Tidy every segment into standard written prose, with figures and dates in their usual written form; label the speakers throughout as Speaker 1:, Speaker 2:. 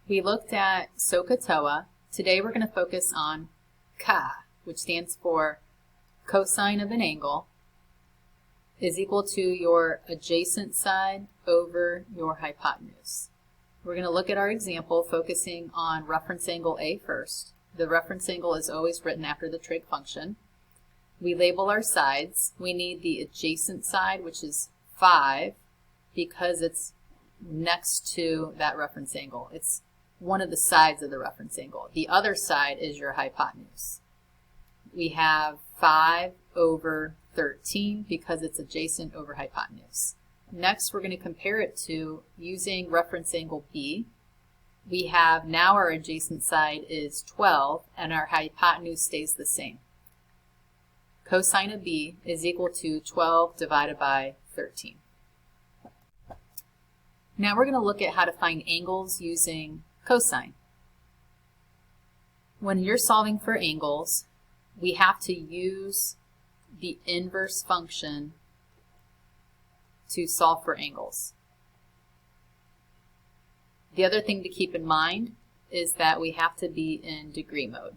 Speaker 1: We looked at SOHCAHTOA. Today we're going to focus on CA, which stands for cosine of an angle is equal to your adjacent side over your hypotenuse. We're going to look at our example focusing on reference angle A first. The reference angle is always written after the trig function. We label our sides. We need the adjacent side, which is 5, because it's next to that reference angle. It's one of the sides of the reference angle. The other side is your hypotenuse. We have 5 over 13 because it's adjacent over hypotenuse. Next, we're going to compare it to using reference angle B. We have now our adjacent side is 12 and our hypotenuse stays the same. Cosine of B is equal to 12 divided by 13. Now we're going to look at how to find angles using cosine. When you're solving for angles, we have to use the inverse function to solve for angles. The other thing to keep in mind is that we have to be in degree mode.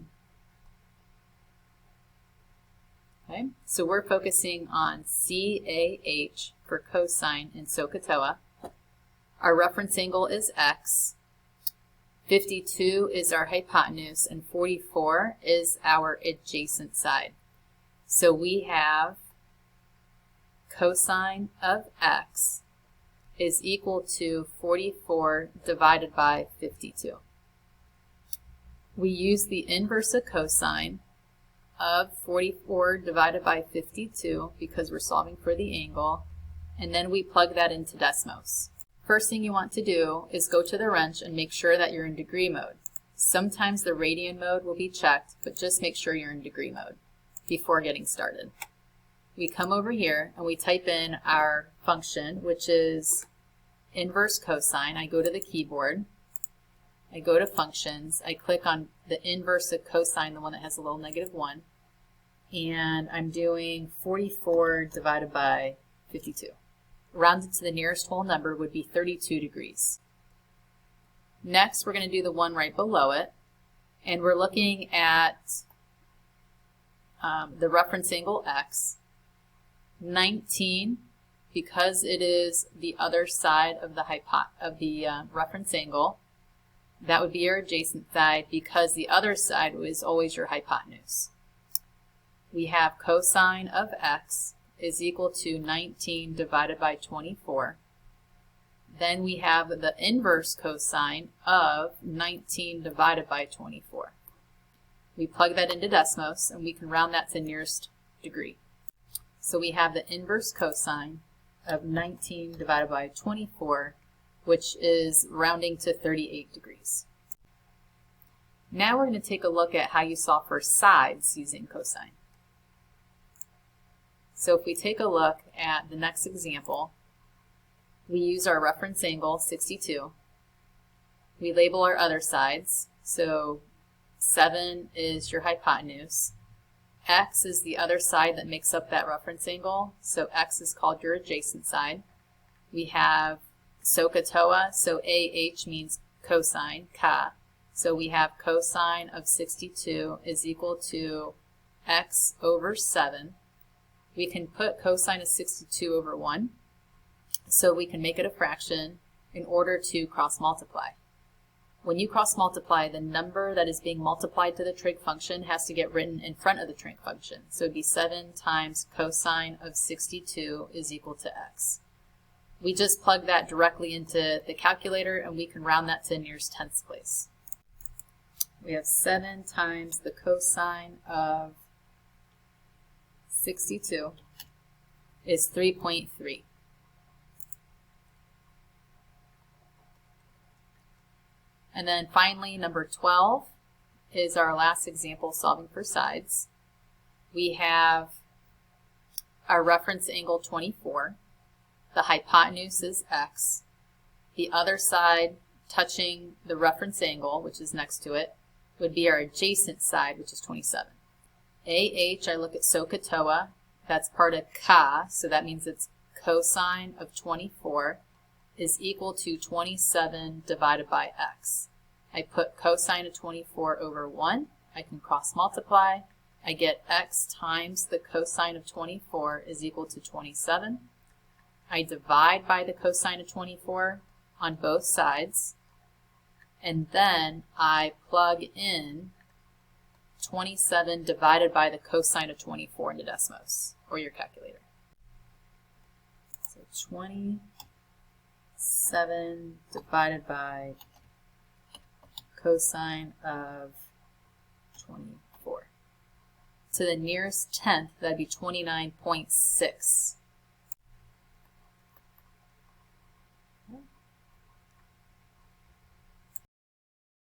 Speaker 1: Okay, so we're focusing on CAH for cosine in SOHCAHTOA. Our reference angle is X. 52 is our hypotenuse, and 44 is our adjacent side. So we have cosine of X is equal to 44 divided by 52. We use the inverse of cosine of 44 divided by 52 because we're solving for the angle, and then we plug that into Desmos. First thing you want to do is go to the wrench and make sure that you're in degree mode. Sometimes the radian mode will be checked, but just make sure you're in degree mode before getting started. We come over here and we type in our function, which is inverse cosine. I go to the keyboard, I go to functions, I click on the inverse of cosine, the one that has a little -1, and I'm doing 44 divided by 52. Rounded to the nearest whole number would be 32 degrees. Next, we're going to do the one right below it, and we're looking at the reference angle X. 19, because it is the other side of the reference angle, that would be your adjacent side because the other side is always your hypotenuse. We have cosine of X is equal to 19 divided by 24. Then we have the inverse cosine of 19 divided by 24. We plug that into Desmos and we can round that to nearest degree. So we have the inverse cosine of 19 divided by 24, which is rounding to 38 degrees. Now we're going to take a look at how you solve for sides using cosine. So if we take a look at the next example, we use our reference angle 62. We label our other sides. So 7 is your hypotenuse. X is the other side that makes up that reference angle. So X is called your adjacent side. We have SOHCAHTOA, so AH means cosine, Ka. So we have cosine of 62 is equal to X over 7. We can put cosine of 62 over 1, so we can make it a fraction in order to cross multiply. When you cross multiply, the number that is being multiplied to the trig function has to get written in front of the trig function. So it would be 7 times cosine of 62 is equal to X. We just plug that directly into the calculator and we can round that to the nearest tenths place. We have 7 times the cosine of 62 is 3.3. And then finally, number 12 is our last example solving for sides. We have our reference angle 24. The hypotenuse is X. The other side touching the reference angle, which is next to it, would be our adjacent side, which is 27. AH, I look at SOHCAHTOA. That's part of Ka, so that means it's cosine of 24 is equal to 27 divided by X. I put cosine of 24 over 1. I can cross multiply. I get x times the cosine of 24 is equal to 27. I divide by the cosine of 24 on both sides. And then I plug in 27 divided by the cosine of 24 into Desmos, or your calculator. So 27 divided by cosine of 24. To the nearest tenth, that'd be 29.6.